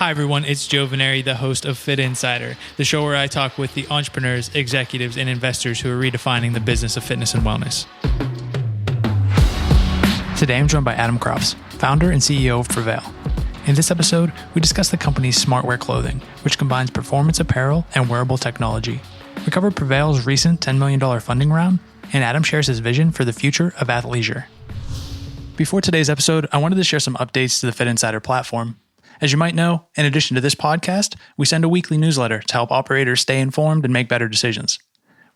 Hi everyone, it's Joe Veneri, the host of Fitt Insider, the show where I talk with the entrepreneurs, executives, and investors who are redefining the business of fitness and wellness. Today I'm joined by Adam Crofts, founder and CEO of Prevayl. In this episode, we discuss the company's Smartwear clothing, which combines performance apparel and wearable technology. We cover Prevayl's recent $10 million funding round, and Adam shares his vision for the future of athleisure. Before today's episode, I wanted to share some updates to the Fitt Insider platform. As you might know, in addition to this podcast, we send a weekly newsletter to help operators stay informed and make better decisions.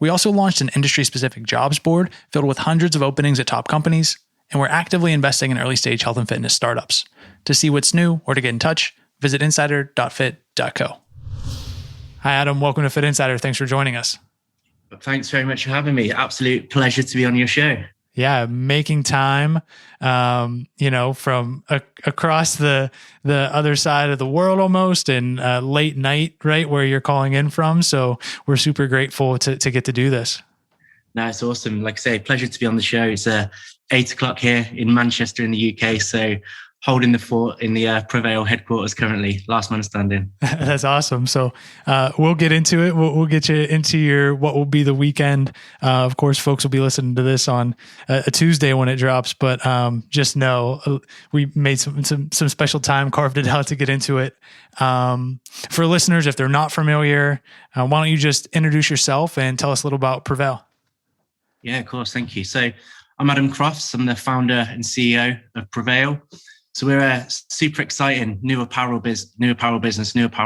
We also launched an industry-specific jobs board filled with hundreds of openings at top companies, and we're actively investing in early-stage health and fitness startups. To see what's new or to get in touch, visit insider.fit.co. Hi, Adam. Welcome to Fitt Insider. Thanks for joining us. Thanks very much for having me. Absolute pleasure to be on your show. Yeah, making time, from across the other side of the world almost, and late night, right, where you're calling in from. So we're super grateful to get to do this. No, it's awesome. Like I say, pleasure to be on the show. It's 8 o'clock here in Manchester in the UK. So holding the fort in the Prevayl headquarters currently, last man standing. That's awesome. So we'll get into it. We'll get you into your what will be the weekend. Of course, folks will be listening to this on a Tuesday when it drops, but just know we made some special time, carved it out to get into it. For listeners, if they're not familiar, why don't you just introduce yourself and tell us a little about Prevayl? Yeah, of course. Thank you. So I'm Adam Crofts. I'm the founder and CEO of Prevayl. So we're a super exciting new apparel business, new apparel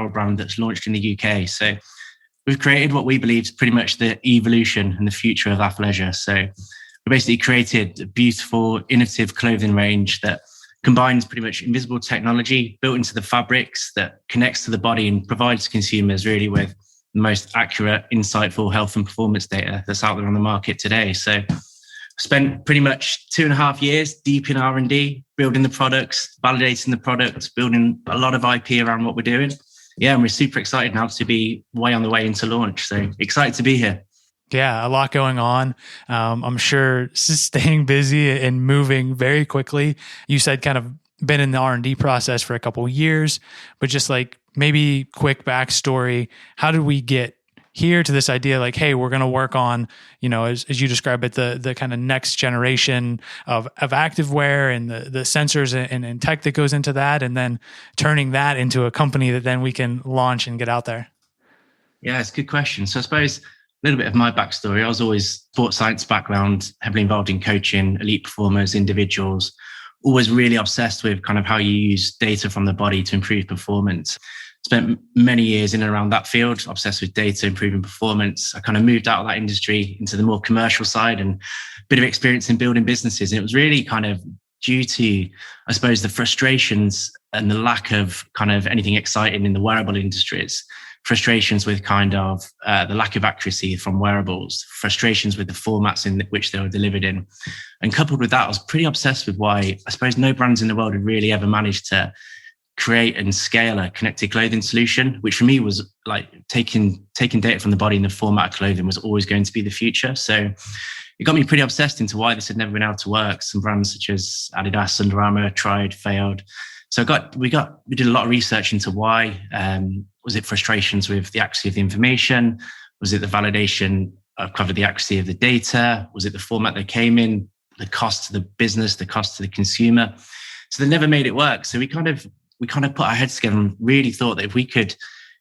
brand that's launched in the UK. So we've created what we believe is pretty much the evolution and the future of athleisure. So we basically created a beautiful, innovative clothing range that combines pretty much invisible technology built into the fabrics that connects to the body and provides consumers really with the most accurate, insightful health and performance data that's out there on the market today. So spent pretty much 2.5 years deep in R&D, building the products, validating the products, building a lot of IP around what we're doing. Yeah, and we're super excited now to be way on the way into launch. So excited to be here. Yeah, a lot going on. I'm sure staying busy and moving very quickly. You said kind of been in the R&D process for a couple of years, but just like maybe quick backstory. How did we get here to this idea like, hey, we're going to work on, as you describe it, the kind of next generation of activewear and the sensors and tech that goes into that, and then turning that into a company that then we can launch and get out there? Yeah, it's a good question. So I suppose a little bit of my backstory. I was always sports science background, heavily involved in coaching, elite performers, individuals, always really obsessed with kind of how you use data from the body to improve performance. Spent many years in and around that field, obsessed with data, improving performance. I kind of moved out of that industry into the more commercial side and a bit of experience in building businesses. And it was really kind of due to, I suppose, the frustrations and the lack of kind of anything exciting in the wearable industries, frustrations with kind of the lack of accuracy from wearables, frustrations with the formats in which they were delivered in. And coupled with that, I was pretty obsessed with why, I suppose, no brands in the world had really ever managed to create and scale a connected clothing solution, which for me was like taking data from the body in the format of clothing was always going to be the future. So it got me pretty obsessed into why this had never been able to work. Some brands such as Adidas, Under Armour tried, failed. So we did a lot of research into why. Was it frustrations with the accuracy of the information? Was it the validation of cover the accuracy of the data? Was it the format they came in, the cost to the business, the cost to the consumer? So they never made it work. So we kind of put our heads together and really thought that if we could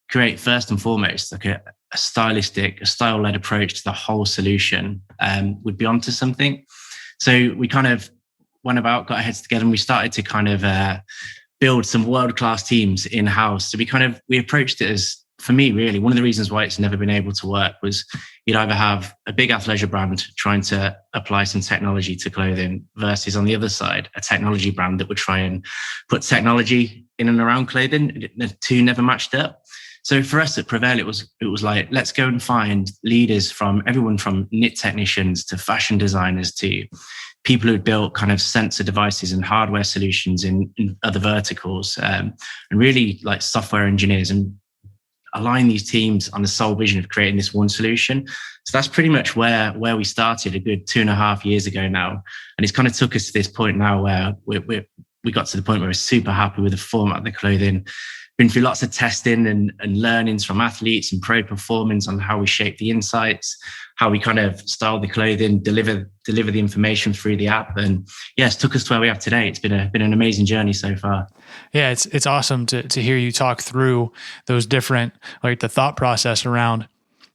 create first and foremost like a style-led approach to the whole solution, we'd be onto something. So we kind of went about, got our heads together, and we started to kind of build some world-class teams in-house. So we approached it as, for me, really, one of the reasons why it's never been able to work was you'd either have a big athleisure brand trying to apply some technology to clothing versus on the other side, a technology brand that would try and put technology in and around clothing. The two never matched up. So for us at Prevayl, it was like, let's go and find leaders from everyone from knit technicians to fashion designers to people who built kind of sensor devices and hardware solutions in other verticals, and really like software engineers, and align these teams on the sole vision of creating this one solution. So that's pretty much where we started a good 2.5 years ago now. And it's kind of took us to this point now where we got to the point where we're super happy with the format of the clothing, been through lots of testing and learnings from athletes and pro performance on how we shape the insights, how we kind of style the clothing, deliver the information through the app. And yes, took us to where we are today. It's been an amazing journey so far. Yeah, it's awesome to hear you talk through those different, like the thought process around,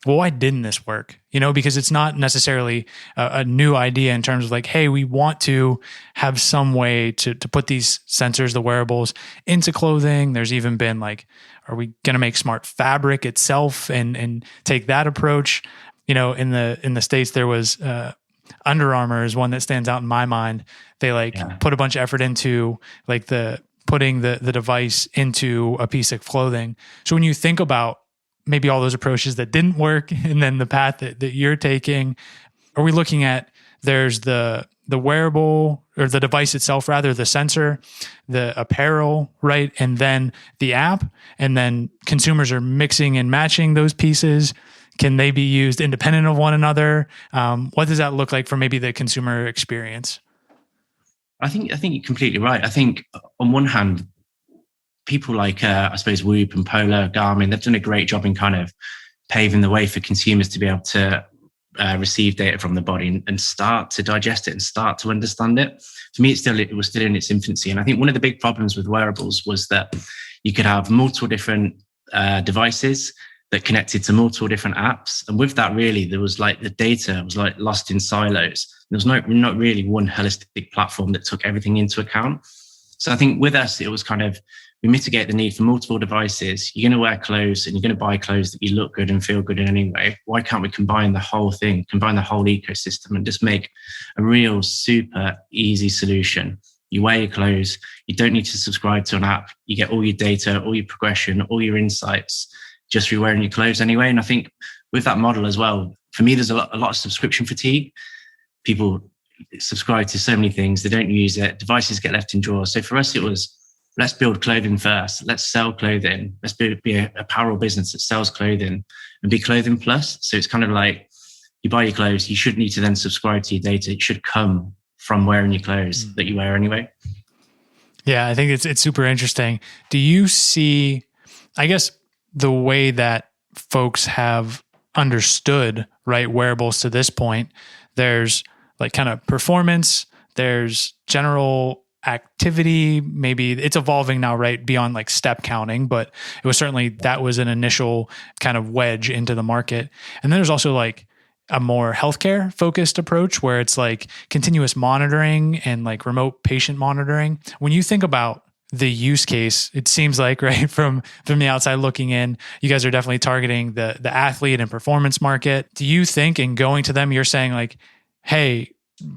well, why didn't this work? Because it's not necessarily a new idea in terms of like, hey, we want to have some way to put these sensors, the wearables, into clothing. There's even been like, are we going to make smart fabric itself and take that approach? In the States, there was Under Armour is one that stands out in my mind. They put a bunch of effort into like putting the device into a piece of clothing. So when you think about maybe all those approaches that didn't work and then the path that you're taking, are we looking at there's the wearable or the device itself, rather the sensor, the apparel, right? And then the app, and then consumers are mixing and matching those pieces. Can they be used independent of one another? What does that look like for maybe the consumer experience? I think you're completely right. I think on one hand, people like, I suppose, Whoop and Polar, Garmin, they've done a great job in kind of paving the way for consumers to be able to receive data from the body and start to digest it and start to understand it. For me, it was still in its infancy. And I think one of the big problems with wearables was that you could have multiple different devices that connected to multiple different apps. And with that, really, there was like the data was like lost in silos. There was not really one holistic platform that took everything into account. So I think with us, it was kind of, we mitigate the need for multiple devices. You're going to wear clothes and you're going to buy clothes that you look good and feel good in anyway. Why can't we combine the whole thing, combine the whole ecosystem and just make a real super easy solution? You wear your clothes. You don't need to subscribe to an app. You get all your data, all your progression, all your insights just through wearing your clothes anyway. And I think with that model as well, for me, there's a lot of subscription fatigue. People subscribe to so many things. They don't use it. Devices get left in drawers. So for us, it was, let's build clothing first. Let's sell clothing. Let's be an apparel business that sells clothing and be clothing plus. So it's kind of like you buy your clothes. You should need to then subscribe to your data. It should come from wearing your clothes that you wear anyway. Yeah, I think it's super interesting. Do you see, I guess, the way that folks have understood, right, wearables to this point? There's like kind of performance, there's general activity, maybe it's evolving now, right, beyond like step counting, but it was certainly, that was an initial kind of wedge into the market. And then there's also like a more healthcare focused approach where it's like continuous monitoring and like remote patient monitoring. When you think about the use case, it seems like, right, from the outside looking in, you guys are definitely targeting the athlete and performance market. Do you think in going to them, you're saying like, hey,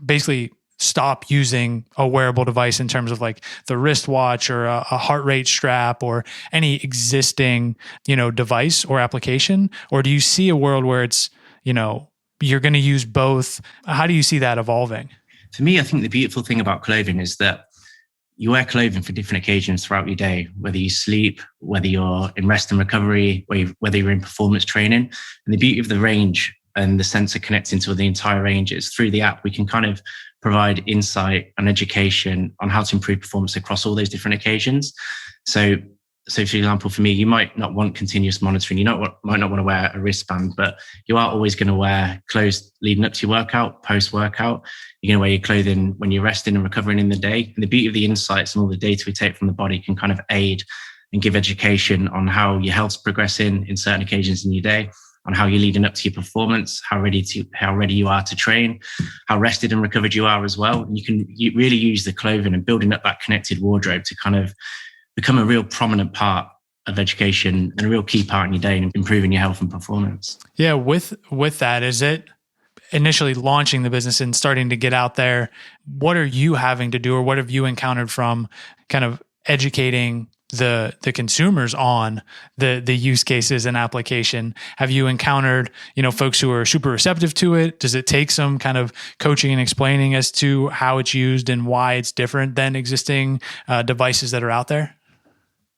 basically stop using a wearable device in terms of like the wristwatch or a heart rate strap or any existing, device or application? Or do you see a world where it's, you're going to use both? How do you see that evolving? For me, I think the beautiful thing about clothing is that you wear clothing for different occasions throughout your day, whether you sleep, whether you're in rest and recovery, whether you're in performance training. And the beauty of the range and the sensor connecting to the entire range is through the app, we can kind of provide insight and education on how to improve performance across all those different occasions. So for example, for me, you might not want continuous monitoring. You might not want to wear a wristband, but you are always going to wear clothes leading up to your workout, post-workout. You're going to wear your clothing when you're resting and recovering in the day. And the beauty of the insights and all the data we take from the body can kind of aid and give education on how your health's progressing in certain occasions in your day, on how you're leading up to your performance, how ready you are to train, how rested and recovered you are as well. And you really use the clothing and building up that connected wardrobe to kind of become a real prominent part of education and a real key part in your day in improving your health and performance. Yeah, with that, is it initially launching the business and starting to get out there? What are you having to do, or what have you encountered from kind of educating the consumers on the use cases and application? Have you encountered, folks who are super receptive to it? Does it take some kind of coaching and explaining as to how it's used and why it's different than existing devices that are out there?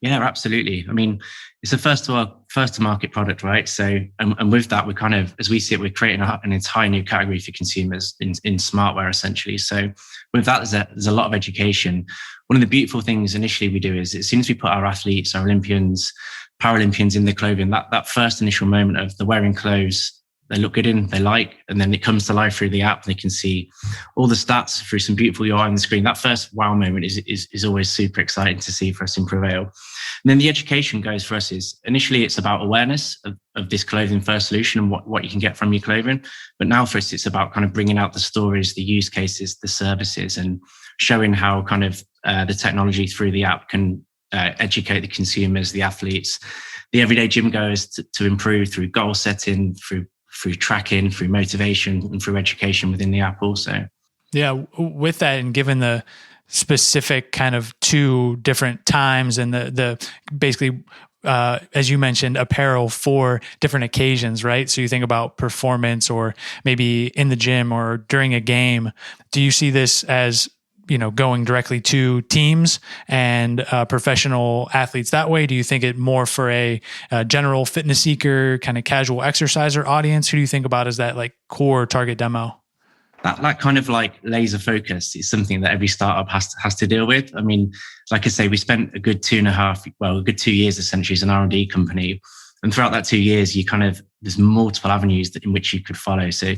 Yeah, absolutely. I mean, it's a first to market product, right? So, and with that, we kind of, as we see it, we're creating an entire new category for consumers in smartwear, essentially. So, with that, there's a lot of education. One of the beautiful things initially we do is, as soon as we put our athletes, our Olympians, Paralympians in the clothing, that first initial moment of the wearing clothes, they look good in, they like, and then it comes to life through the app. They can see all the stats through some beautiful UI on the screen. That first wow moment is always super exciting to see for us in Prevayl. And then the education goes for us is initially it's about awareness of this clothing first solution and what you can get from your clothing. But now for us, it's about kind of bringing out the stories, the use cases, the services, and showing how kind of the technology through the app can educate the consumers, the athletes, the everyday gym goers to improve through goal setting, through tracking, through motivation, and through education within the app also. Yeah, with that, and given the specific kind of two different times and the basically, as you mentioned, apparel for different occasions, right? So you think about performance or maybe in the gym or during a game. Do you see this as, going directly to teams and professional athletes that way? Do you think it more for a general fitness seeker, kind of casual exerciser audience? Who do you think about as that like core target demo? That kind of like laser focus is something that every startup has to deal with. I mean, like I say, we spent a good 2 years essentially as an R&D company. And throughout that 2 years, there's multiple avenues in which you could follow. So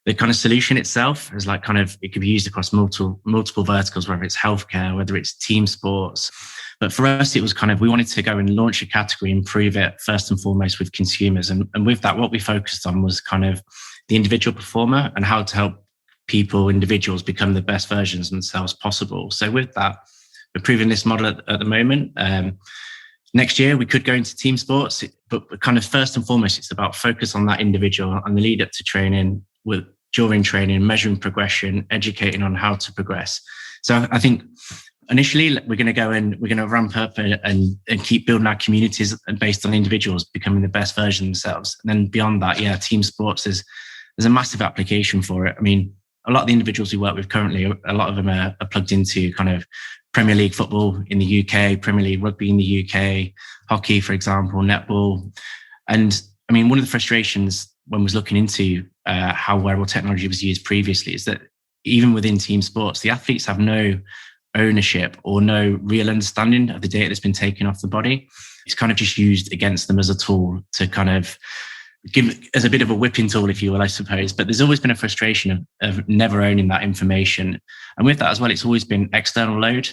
the kind of solution itself is like it could be used across multiple verticals, whether it's healthcare, whether it's team sports. But for us, it was we wanted to go and launch a category and prove it first and foremost with consumers. And with that, what we focused on was kind of the individual performer and how to help individuals become the best versions of themselves possible. So with that, we're proving this model at the moment. Next year, we could go into team sports, but kind of first and foremost, it's about focus on that individual and the lead up to training, during training, measuring progression, educating on how to progress. So I think initially we're going to go and we're going to ramp up and keep building our communities based on individuals becoming the best version of themselves. And then beyond that, team sports there's a massive application for it. I mean, a lot of the individuals we work with currently, a lot of them are plugged into kind of Premier League football in the UK, Premier League rugby in the UK, hockey, for example, netball. And I mean, one of the frustrations when I was looking into how wearable technology was used previously is that even within team sports, the athletes have no ownership or no real understanding of the data that's been taken off the body. It's kind of just used against them as a tool to kind of give as a bit of a whipping tool, if you will, I suppose. But there's always been a frustration of never owning that information. And with that as well, it's always been external load,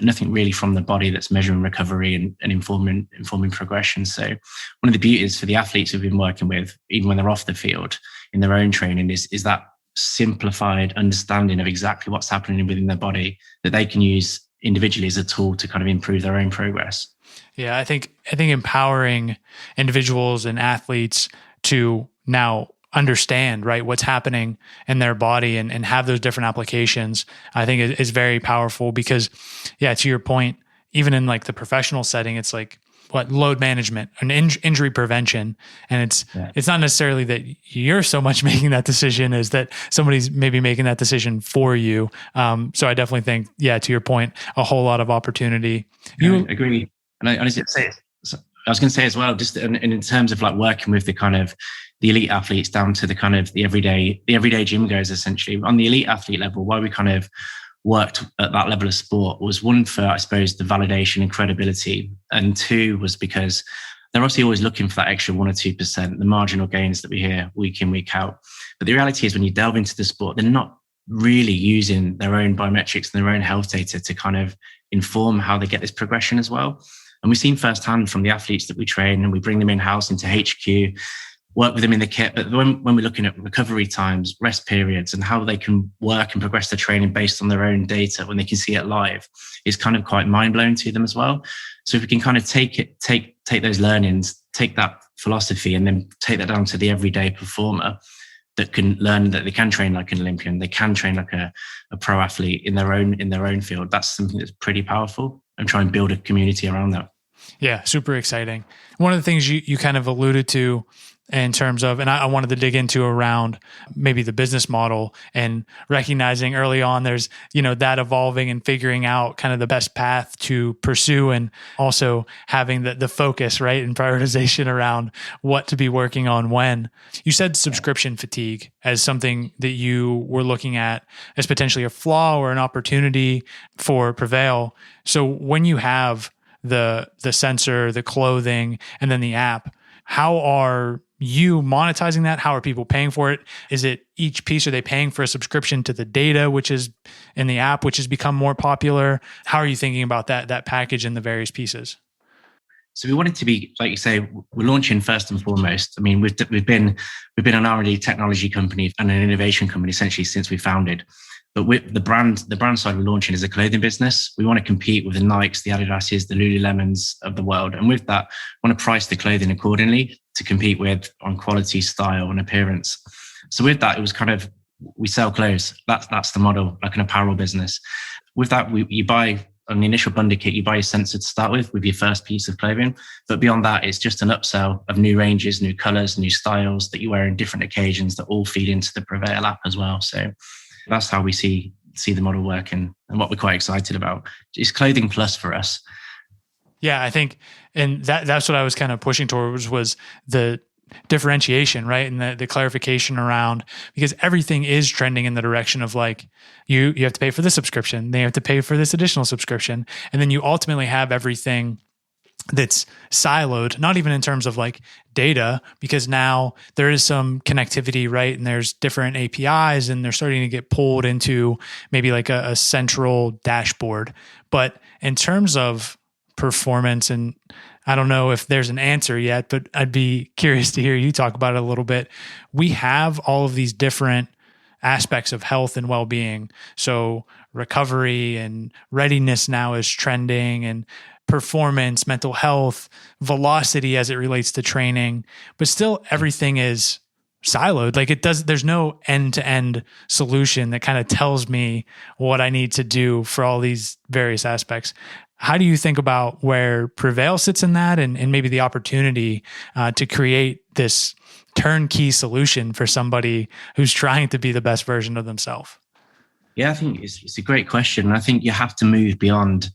nothing really from the body that's measuring recovery and informing progression. So one of the beauties for the athletes we've been working with, even when they're off the field in their own training, is that simplified understanding of exactly what's happening within their body that they can use individually as a tool to kind of improve their own progress. Yeah, I think empowering individuals and athletes to now understand, right, what's happening in their body and have those different applications, I think is very powerful because, to your point, even in like the professional setting, it's like load management and injury prevention. And it's not necessarily that you're so much making that decision as that somebody's maybe making that decision for you. So I definitely think, to your point, a whole lot of opportunity. I agree. And I was going to say as well, just in terms of like working with the kind of the elite athletes down to the kind of the everyday gym goers, essentially on the elite athlete level, why we kind of worked at that level of sport was one for, I suppose, the validation and credibility. And two was because they're obviously always looking for that extra 1 or 2%, the marginal gains that we hear week in, week out. But the reality is when you delve into the sport, they're not really using their own biometrics and their own health data to kind of inform how they get this progression as well. And we've seen firsthand from the athletes that we train and we bring them in-house into HQ, work with them in the kit. But when we're looking at recovery times, rest periods, and how they can work and progress their training based on their own data when they can see it live, is kind of quite mind-blowing to them as well. So if we can kind of take those learnings, take that philosophy, and then take that down to the everyday performer that can learn that they can train like an Olympian, they can train like a pro athlete in their own field. That's something that's pretty powerful, and try and build a community around that. Yeah, super exciting. One of the things you kind of alluded to in terms of, and I wanted to dig into around maybe the business model and recognizing early on there's, that evolving and figuring out kind of the best path to pursue, and also having the focus, right, and prioritization around what to be working on when. You said subscription fatigue as something that you were looking at as potentially a flaw or an opportunity for Prevayl. So when you have the sensor, the clothing, and then the app, how are you monetizing that? How are people paying for it? Is it each piece? Are they paying for a subscription to the data, which is in the app, which has become more popular? How are you thinking about that package and the various pieces? So we want it to be, like you say, we're launching first and foremost. I mean, we've been an R&D technology company and an innovation company essentially since we founded. But with the brand side we're launching is a clothing business. We want to compete with the Nikes, the Adidases, the Lululemons of the world. And with that, we want to price the clothing accordingly to compete with on quality, style, and appearance. So with that, it was kind of, we sell clothes. That's the model, like an apparel business. With that, you buy on the initial bundle kit, you buy a sensor to start with your first piece of clothing. But beyond that, it's just an upsell of new ranges, new colors, new styles that you wear in different occasions that all feed into the Prevayl app as well. So that's how we see the model work, and what we're quite excited about. It's clothing plus for us. Yeah, I think, and that's what I was kind of pushing towards, was the differentiation, right? And the clarification around, because everything is trending in the direction of like, you have to pay for this subscription, they have to pay for this additional subscription. And then you ultimately have everything that's siloed, not even in terms of like data, because now there is some connectivity, right? And there's different APIs and they're starting to get pulled into maybe like a central dashboard. But in terms of performance, and I don't know if there's an answer yet, but I'd be curious to hear you talk about it a little bit. We have all of these different aspects of health and well-being. So recovery and readiness now is trending, and performance, mental health, velocity as it relates to training, but still everything is siloed. Like there's no end-to-end solution that kind of tells me what I need to do for all these various aspects. How do you think about where Prevayl sits in that, and maybe the opportunity to create this turnkey solution for somebody who's trying to be the best version of themselves? Yeah, I think it's a great question. And I think you have to move beyond.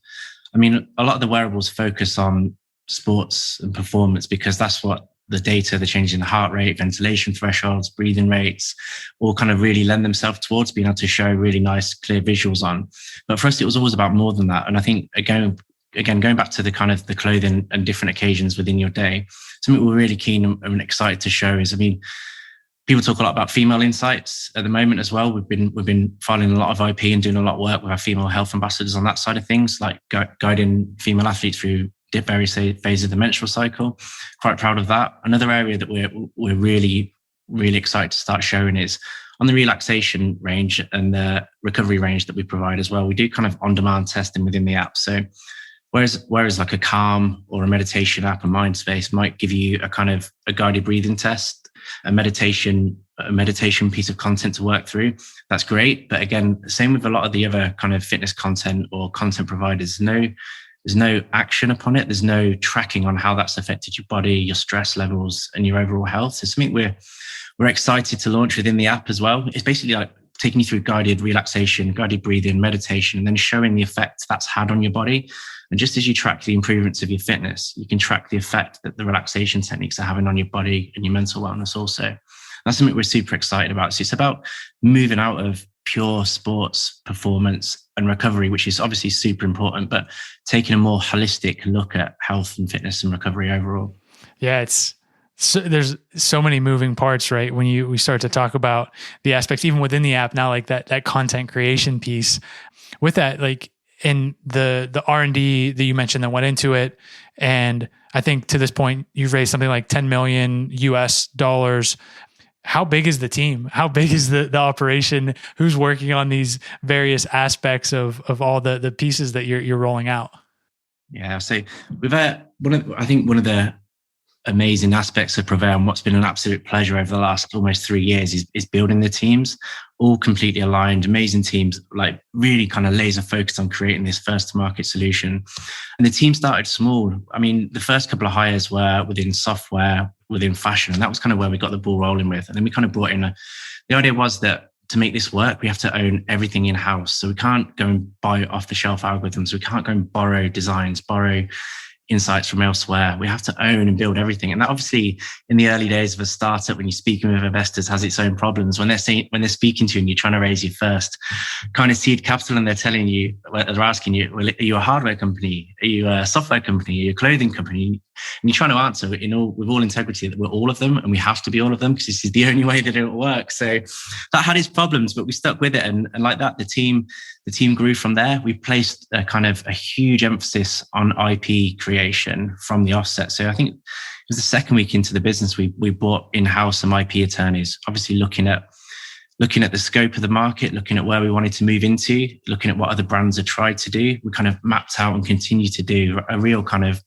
I mean, a lot of the wearables focus on sports and performance because that's what the data, the change in the heart rate, ventilation thresholds, breathing rates, all kind of really lend themselves towards being able to show really nice, clear visuals on. But for us, it was always about more than that. And I think, again, going back to the kind of the clothing and different occasions within your day, something we're really keen and excited to show is, I mean, people talk a lot about female insights at the moment as well. We've been filing a lot of IP and doing a lot of work with our female health ambassadors on that side of things, like guiding female athletes through various phases of the menstrual cycle. Quite proud of that. Another area that we're really, really excited to start showing is on the relaxation range and the recovery range that we provide as well. We do kind of on-demand testing within the app. So whereas like a Calm or a meditation app, a Mindspace might give you a kind of a guided breathing test, a meditation piece of content to work through. That's great. But again, same with a lot of the other kind of fitness content or content providers. There's no action upon it. There's no tracking on how that's affected your body, your stress levels, and your overall health. It's something we're excited to launch within the app as well. It's basically like taking you through guided relaxation, guided breathing, meditation, and then showing the effect that's had on your body. And just as you track the improvements of your fitness, you can track the effect that the relaxation techniques are having on your body and your mental wellness also. That's something we're super excited about. So it's about moving out of pure sports performance and recovery, which is obviously super important, but taking a more holistic look at health and fitness and recovery overall. Yeah, there's so many moving parts, right? When we start to talk about the aspects, even within the app now, like that content creation piece with that, like in the R&D that you mentioned that went into it. And I think to this point, you've raised something like $10 million US. How big is the team? How big is the operation? Who's working on these various aspects of all the pieces that you're rolling out? Yeah, so we've one of the amazing aspects of Prevayl and what's been an absolute pleasure over the last almost 3 years is building the teams, all completely aligned, amazing teams, like really kind of laser focused on creating this first to market solution. And the team started small. I mean, the first couple of hires were within software, within fashion, and that was kind of where we got the ball rolling with. And then we kind of brought in the idea was that to make this work, we have to own everything in-house. So we can't go and buy off-the-shelf algorithms. We can't go and borrow designs, borrow insights from elsewhere. We have to own and build everything. And that obviously in the early days of a startup, when you're speaking with investors, has its own problems. When they're speaking to you and you're trying to raise your first kind of seed capital and they're telling you, they're asking you, well, are you a hardware company? Are you a software company? Are you a clothing company? And you're trying to answer with all integrity that we're all of them and we have to be all of them because this is the only way that it will work. So that had its problems, but we stuck with it. And like that, the team grew from there. We placed a huge emphasis on IP creation from the offset. So I think it was the second week into the business, we brought in-house some IP attorneys, obviously looking at the scope of the market, looking at where we wanted to move into, looking at what other brands had tried to do. We kind of mapped out and continue to do a real kind of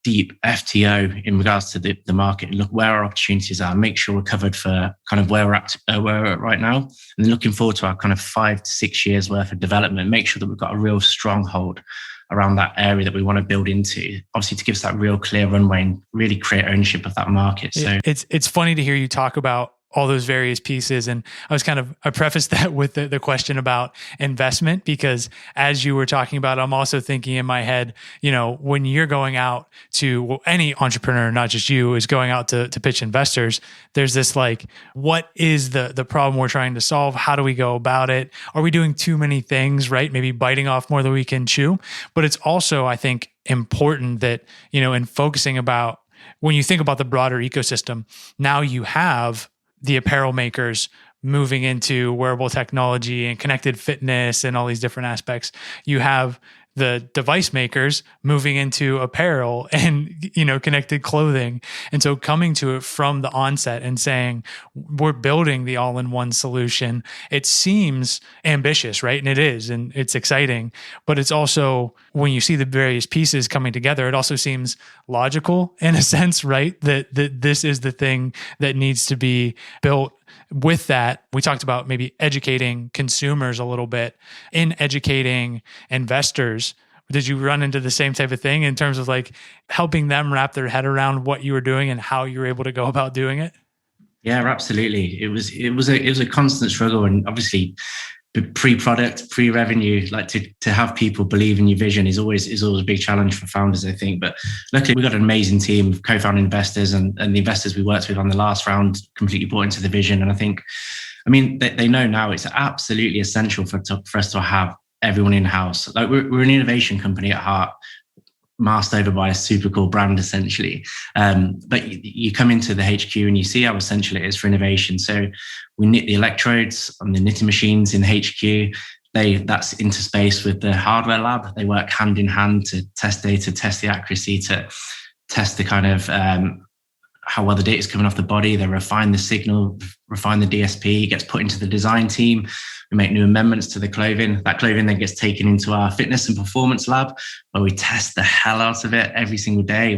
deep FTO in regards to the market and look where our opportunities are, make sure we're covered for kind of where we're at right now. And looking forward to our kind of 5 to 6 years worth of development, make sure that we've got a real stronghold around that area that we want to build into, obviously to give us that real clear runway and really create ownership of that market. So it's funny to hear you talk about all those various pieces. And I prefaced that with the question about investment, because as you were talking about, I'm also thinking in my head, when you're going out to any entrepreneur, not just you, is going out to pitch investors, there's this like, what is the problem we're trying to solve? How do we go about it? Are we doing too many things, right? Maybe biting off more than we can chew. But it's also, I think, important that, in focusing about, when you think about the broader ecosystem, now you have the apparel makers moving into wearable technology and connected fitness and all these different aspects. You have the device makers moving into apparel and, connected clothing. And so coming to it from the onset and saying, we're building the all-in-one solution, it seems ambitious, right? And it is, and it's exciting, but it's also, when you see the various pieces coming together, it also seems logical in a sense, right? That this is the thing that needs to be built. With that, we talked about maybe educating consumers a little bit. In educating investors, did you run into the same type of thing in terms of like helping them wrap their head around what you were doing and how you were able to go about doing it? Yeah, absolutely. It was a constant struggle, and obviously pre-product, pre-revenue, like to have people believe in your vision is always a big challenge for founders, I think. But luckily, we've got an amazing team of co-founding investors, and the investors we worked with on the last round completely bought into the vision. And I think, they know now it's absolutely essential for us to have everyone in-house. Like we're an innovation company at heart, masked over by a super cool brand, essentially. But you come into the HQ and you see how essential it is for innovation. So we knit the electrodes on the knitting machines in the HQ. That's interspaced with the hardware lab. They work hand in hand to test data, test the accuracy, to test the kind of how well the data is coming off the body. They refine the signal, refine the DSP, gets put into the design team. We make new amendments to the clothing. That clothing then gets taken into our fitness and performance lab, where we test the hell out of it every single day.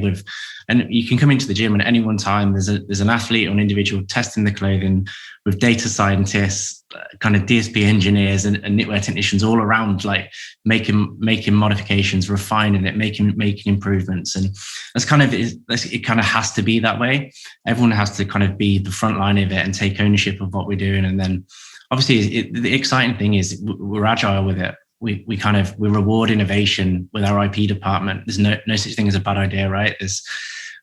And you can come into the gym, and at any one time, there's an athlete or an individual testing the clothing with data scientists, kind of DSP engineers, and knitwear technicians all around, like making modifications, refining it, making improvements. And it kind of has to be that way. Everyone has to kind of be the front line of it and take ownership of what we're doing. And then obviously the exciting thing is we're agile with it. We reward innovation with our IP department. There's no such thing as a bad idea, right?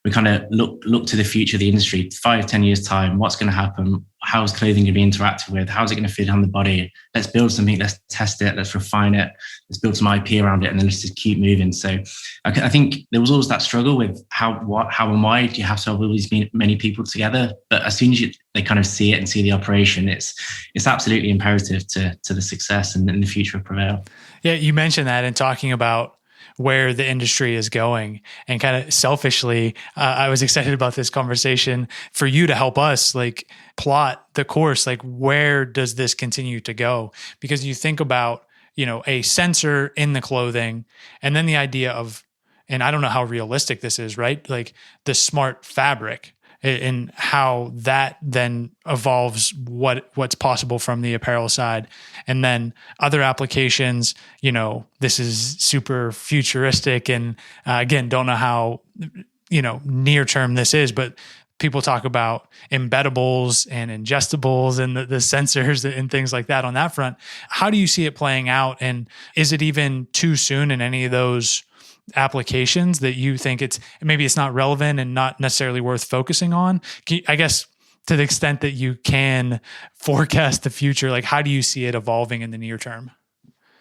We kind of look to the future of the industry, 5-10 years time. What's going to happen? How's clothing going to be interacted with? How's it going to fit on the body? Let's build something. Let's test it. Let's refine it. Let's build some IP around it, and then let's just keep moving. So I think there was always that struggle with how and why do you have to have all these many people together? But as soon as they kind of see it and see the operation, it's absolutely imperative to the success and the future of Prevayl. Yeah, you mentioned that in talking about where the industry is going, and kind of selfishly, I was excited about this conversation for you to help us like plot the course, like where does this continue to go? Because you think about, a sensor in the clothing, and then the idea of and I don't know how realistic this is, right? Like the smart fabric and how that then evolves what's possible from the apparel side. And then other applications, this is super futuristic. And again, don't know how, near term this is, but people talk about embeddables and ingestibles and the sensors and things like that on that front. How do you see it playing out? And is it even too soon in any of those applications that you think maybe it's not relevant and not necessarily worth focusing on? I guess to the extent that you can forecast the future, like how do you see it evolving in the near term?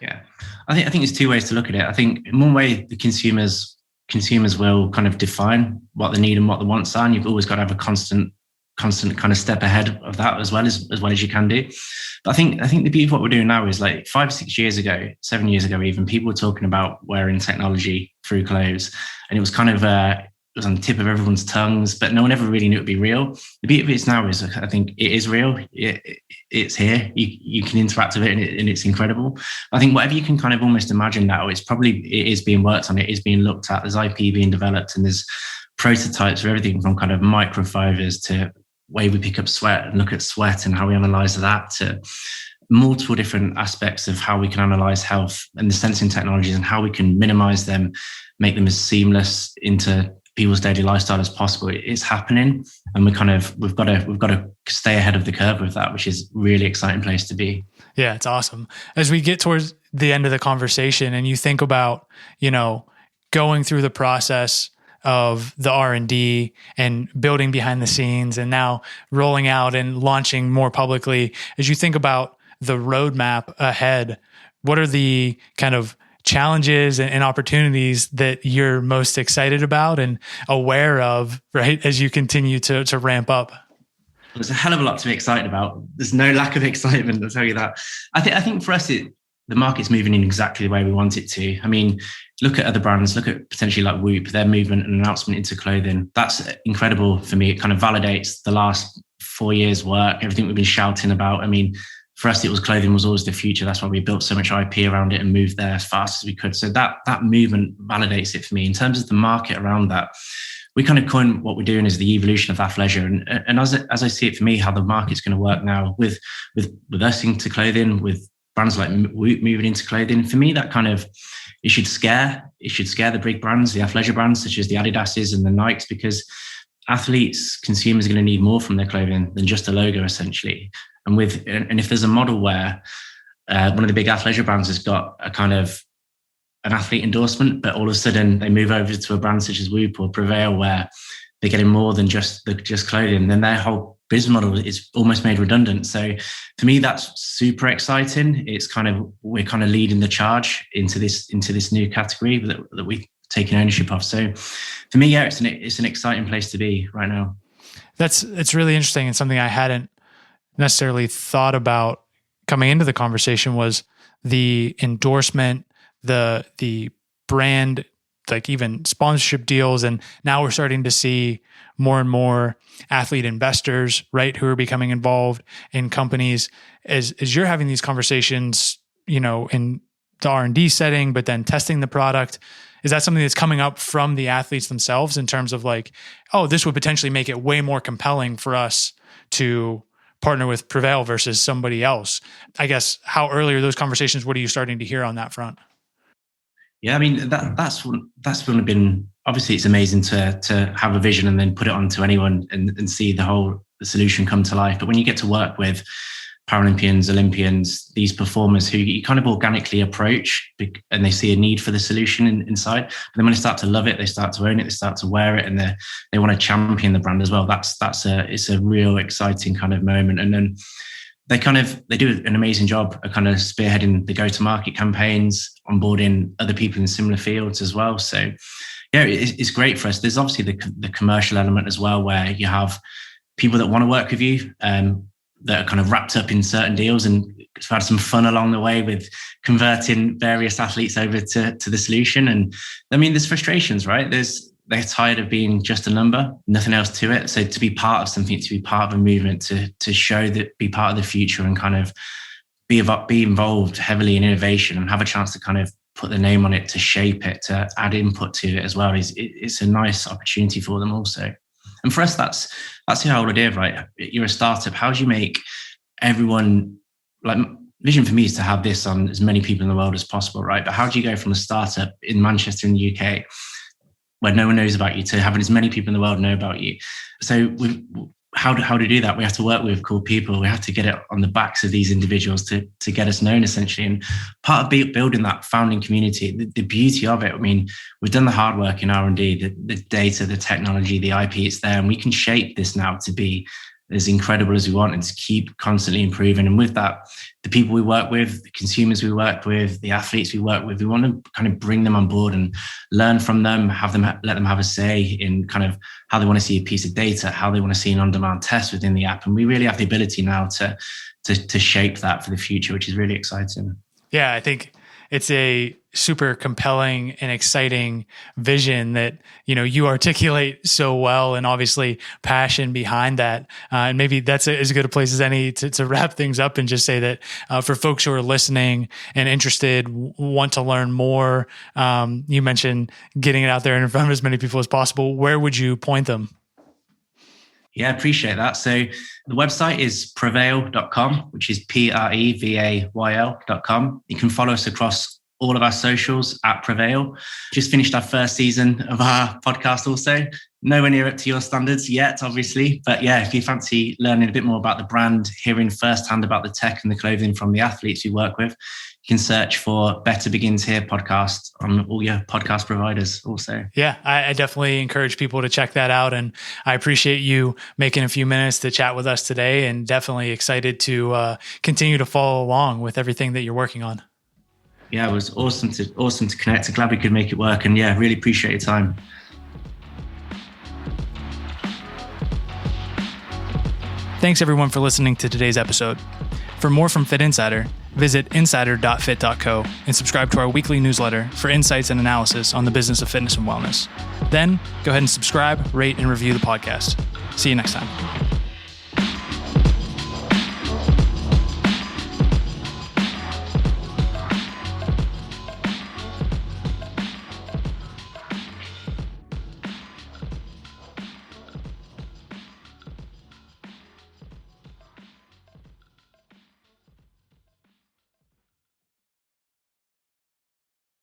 Yeah, I think there's two ways to look at it. I think in one way, the consumers will kind of define what the need and what the wants are, and you've always got to have a constant kind of step ahead of that as well as you can do. But I think the beauty of what we're doing now is like 5, 6 years ago, 7 years ago, even people were talking about wearing technology through clothes, and it was kind of it was on the tip of everyone's tongues, but no one ever really knew it'd be real. The beauty of it now is I think it is real. It's here. You can interact with it, and it's incredible. I think whatever you can kind of almost imagine now, it is being worked on. It is being looked at. There's IP being developed, and there's prototypes of everything from kind of microfibers to way we pick up sweat and look at sweat and how we analyze that, to multiple different aspects of how we can analyze health and the sensing technologies and how we can minimize them, make them as seamless into people's daily lifestyle as possible. It's happening, and we've got to stay ahead of the curve with that, which is a really exciting place to be. Yeah, it's awesome. As we get towards the end of the conversation and you think about, going through the process of the R&D and building behind the scenes and now rolling out and launching more publicly, as you think about the roadmap ahead, what are the kind of challenges and opportunities that you're most excited about and aware of, right, as you continue to ramp up? There's a hell of a lot to be excited about. There's no lack of excitement, I'll tell you that. I think for us, the market's moving in exactly the way we want it to. I mean, look at other brands, look at potentially like Whoop, their movement and announcement into clothing. That's incredible for me. It kind of validates the last 4 years' work, everything we've been shouting about. I mean, for us, clothing was always the future. That's why we built so much IP around it and moved there as fast as we could. So that movement validates it for me. In terms of the market around that, we kind of coin what we're doing as the evolution of athleisure. And as I see it for me, how the market's going to work now with us into clothing, with brands like Whoop moving into clothing, for me, that kind of, it should scare the big brands, the athleisure brands such as the Adidas's and the Nikes, because consumers are going to need more from their clothing than just a logo, essentially. And if there's a model where one of the big athleisure brands has got a kind of an athlete endorsement, but all of a sudden they move over to a brand such as Whoop or Prevayl where they're getting more than just clothing, then their whole business model is almost made redundant. So for me, that's super exciting. We're kind of leading the charge into this new category that we've taken ownership of. So for me, yeah, it's an exciting place to be right now. It's really interesting, and something I hadn't necessarily thought about coming into the conversation was the endorsement, the brand, like even sponsorship deals. And now we're starting to see more and more athlete investors, right, who are becoming involved in companies. As you're having these conversations, in the R&D setting, but then testing the product, is that something that's coming up from the athletes themselves in terms of like, oh, this would potentially make it way more compelling for us to partner with Prevayl versus somebody else? I guess how early are those conversations? What are you starting to hear on that front? Yeah, I mean, that's been, obviously it's amazing to have a vision and then put it onto anyone and see the solution come to life. But when you get to work with Paralympians, Olympians, these performers who you kind of organically approach and they see a need for the solution inside. But then when they start to love it, they start to own it, they start to wear it, and they want to champion the brand as well. It's a real exciting kind of moment. And then they do an amazing job of kind of spearheading the go-to-market campaigns, onboarding other people in similar fields as well. So yeah, it's great for us. There's obviously the commercial element as well, where you have people that want to work with you, that are kind of wrapped up in certain deals, and we've had some fun along the way with converting various athletes over to the solution. And I mean, there's frustrations, right? They're tired of being just a number, nothing else to it. So to be part of something, to be part of a movement, to show that, be part of the future and kind of be involved heavily in innovation and have a chance to kind of put the name on it, to shape it, to add input to it as well. It's a nice opportunity for them also. And for us, that's the whole idea, right? You're a startup. How do you make everyone, like, vision for me is to have this on as many people in the world as possible, right? But how do you go from a startup in Manchester in the UK where no one knows about you to having as many people in the world know about you? So how to do that? We have to work with cool people. We have to get it on the backs of these individuals to get us known, essentially. And part of building that founding community, the beauty of it, I mean, we've done the hard work in R&D, the data, the technology, the IP, it's there, and we can shape this now to be as incredible as we want and to keep constantly improving. And with that, the people we work with, the consumers we work with, the athletes we work with, we want to kind of bring them on board and learn from them, let them have a say in kind of how they want to see a piece of data, how they want to see an on-demand test within the app. And we really have the ability now to shape that for the future, which is really exciting. Yeah, I think it's a super compelling and exciting vision that, you articulate so well, and obviously passion behind that. And maybe that's as good a place as any to wrap things up and just say that for folks who are listening and interested, want to learn more, you mentioned getting it out there in front of as many people as possible. Where would you point them? Yeah, appreciate that. So the website is prevayl.com, which is prevayl.com. You can follow us across all of our socials at Prevayl. Just finished our first season of our podcast also. Nowhere near up to your standards yet, obviously. But yeah, if you fancy learning a bit more about the brand, hearing firsthand about the tech and the clothing from the athletes we work with, you can search for Better Begins Here podcast on all your podcast providers also. Yeah, I definitely encourage people to check that out. And I appreciate you making a few minutes to chat with us today, and definitely excited to continue to follow along with everything that you're working on. Yeah, it was awesome to connect. I'm glad we could make it work. And yeah, really appreciate your time. Thanks everyone for listening to today's episode. For more from Fitt Insider, visit insider.fit.co and subscribe to our weekly newsletter for insights and analysis on the business of fitness and wellness. Then go ahead and subscribe, rate, and review the podcast. See you next time.